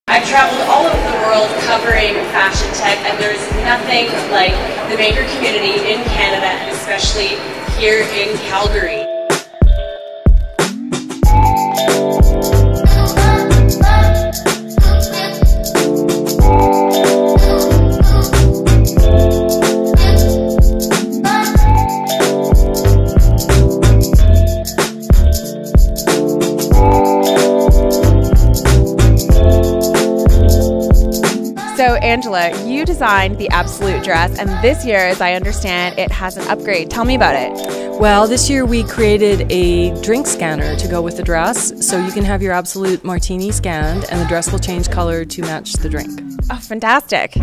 I've traveled all over the world covering fashion tech, and there's nothing like the maker community in Canada, and especially here in Calgary. So Angela, you designed the Absolute dress, and this year, as I understand, it has an upgrade. Tell me about it. Well, this year we created a drink scanner to go with the dress, so you can have your Absolute Martini scanned and the dress will change color to match the drink. Oh, fantastic.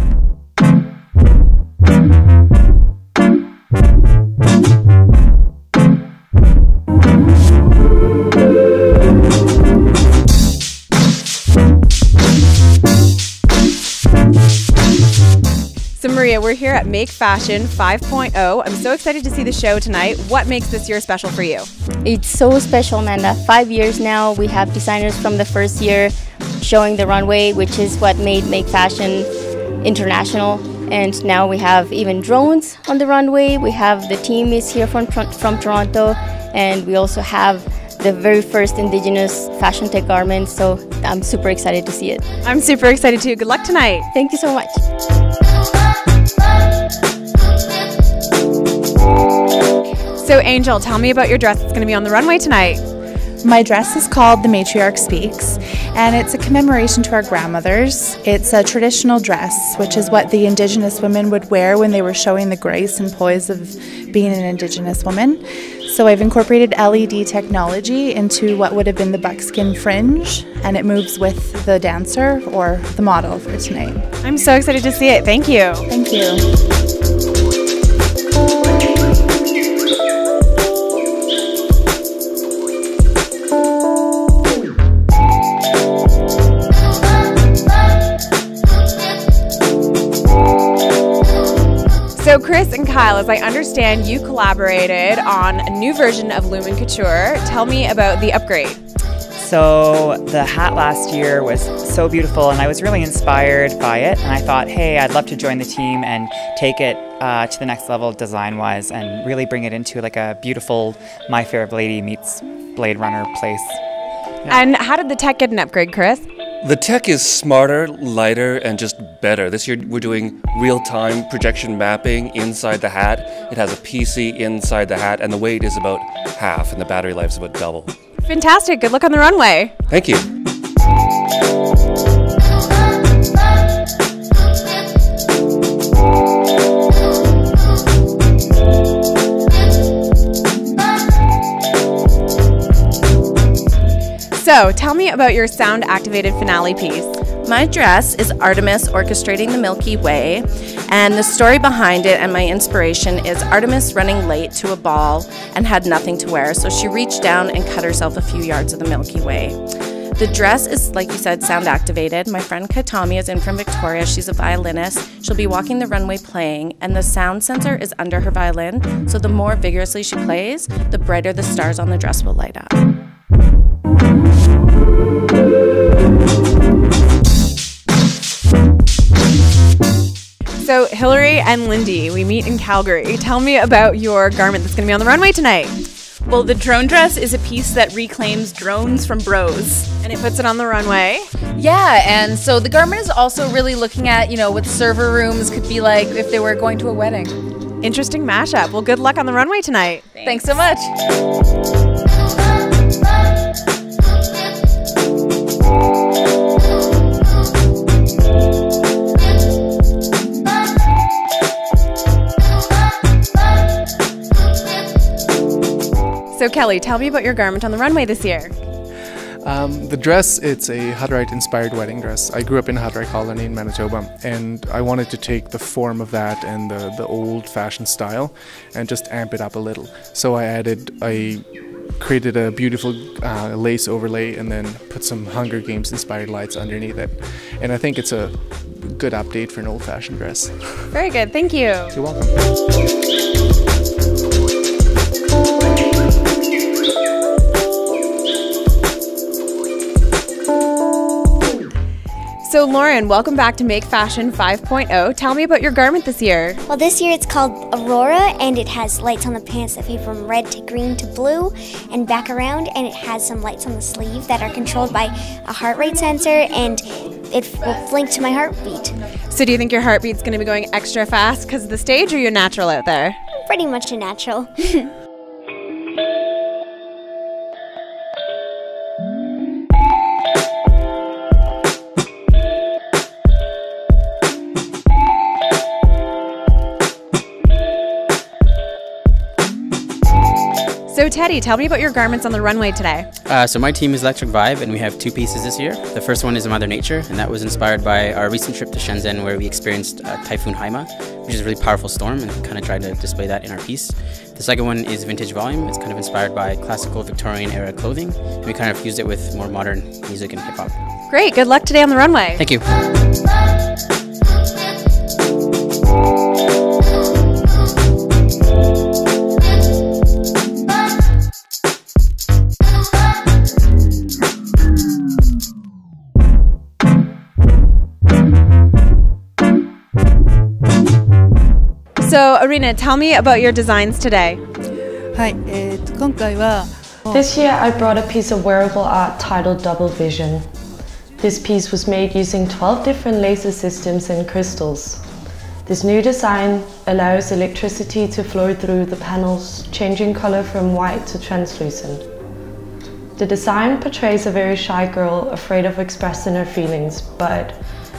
So Maria, we're here at MakeFashion 5.0. I'm so excited to see the show tonight. What makes this year special for you? It's so special, Amanda. 5 years now. We have designers from the first year showing the runway, which is what made MakeFashion international. And now we have even drones on the runway. We have the team is here from Toronto, and we also have the very first Indigenous fashion tech garments. So I'm super excited to see it. I'm super excited too. Good luck tonight. Thank you so much. So Angel, tell me about your dress that's going to be on the runway tonight. My dress is called The Matriarch Speaks, and it's a commemoration to our grandmothers. It's a traditional dress, which is what the Indigenous women would wear when they were showing the grace and poise of being an Indigenous woman. So I've incorporated LED technology into what would have been the buckskin fringe, and it moves with the dancer or the model for tonight. I'm so excited to see it. Thank you. Thank you. So Chris and Kyle, as I understand, you collaborated on a new version of Lumen Couture. Tell me about the upgrade. So the hat last year was so beautiful, and I was really inspired by it, and I thought, hey, I'd love to join the team and take it to the next level design-wise and really bring it into like a beautiful My Fair Lady meets Blade Runner place. Yeah. And how did the tech get an upgrade, Chris? The tech is smarter, lighter, and just better. This year we're doing real-time projection mapping inside the hat. It has a PC inside the hat, and the weight is about half, and the battery life is about double. Fantastic. Good luck on the runway. Thank you. So, tell me about your sound-activated finale piece. My dress is Artemis orchestrating the Milky Way, and the story behind it and my inspiration is Artemis running late to a ball and had nothing to wear, so she reached down and cut herself a few yards of the Milky Way. The dress is, like you said, sound-activated. My friend Kaitami is in from Victoria. She's a violinist. She'll be walking the runway playing, and the sound sensor is under her violin, so the more vigorously she plays, the brighter the stars on the dress will light up. So Hillary and Lindy, we meet in Calgary. Tell me about your garment that's going to be on the runway tonight. Well, the drone dress is a piece that reclaims drones from bros. And it puts it on the runway. Yeah, and so the garment is also really looking at, you know, what server rooms could be like if they were going to a wedding. Interesting mashup. Well, good luck on the runway tonight. Thanks so much. So Kelly, tell me about your garment on the runway this year. The dress, it's a Hutterite-inspired wedding dress. I grew up in a Hutterite colony in Manitoba, and I wanted to take the form of that and the old-fashioned style and just amp it up a little. So I created a beautiful lace overlay and then put some Hunger Games-inspired lights underneath it. And I think it's a good update for an old-fashioned dress. Very good, thank you. You're welcome. So Lauren, welcome back to Make Fashion 5.0. Tell me about your garment this year. Well, this year it's called Aurora, and it has lights on the pants that fade from red to green to blue and back around, and it has some lights on the sleeve that are controlled by a heart rate sensor, and it will link to my heartbeat. So do you think your heartbeat's going to be going extra fast because of the stage, or you're natural out there? Pretty much a natural. So Teddy, tell me about your garments on the runway today. So my team is Electric Vibe, and we have two pieces this year. The first one is Mother Nature, and that was inspired by our recent trip to Shenzhen, where we experienced Typhoon Haima, which is a really powerful storm, and kind of tried to display that in our piece. The second one is Vintage Volume. It's kind of inspired by classical Victorian era clothing, and we kind of fused it with more modern music and hip hop. Great, good luck today on the runway. Thank you. So Arena, tell me about your designs today. This year I brought a piece of wearable art titled Double Vision. This piece was made using 12 different laser systems and crystals. This new design allows electricity to flow through the panels, changing color from white to translucent. The design portrays a very shy girl afraid of expressing her feelings, but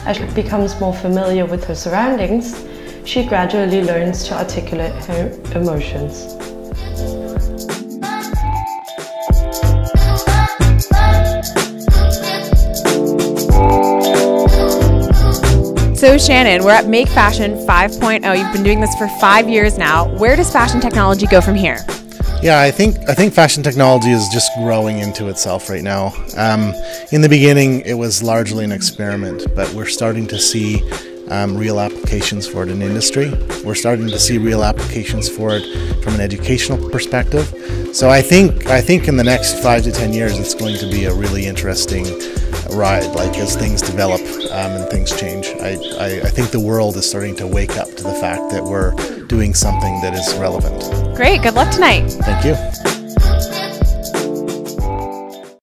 as she becomes more familiar with her surroundings, she gradually learns to articulate her emotions. So Shannon, we're at Make Fashion 5.0. You've been doing this for 5 years now. Where does fashion technology go from here? Yeah, I think fashion technology is just growing into itself right now. In the beginning, it was largely an experiment, but we're starting to see real applications for it in industry. We're starting to see real applications for it from an educational perspective. So I think in the next 5 to 10 years, it's going to be a really interesting ride. Like as things develop and things change, I think the world is starting to wake up to the fact that we're doing something that is relevant. Great, good luck tonight. Thank you.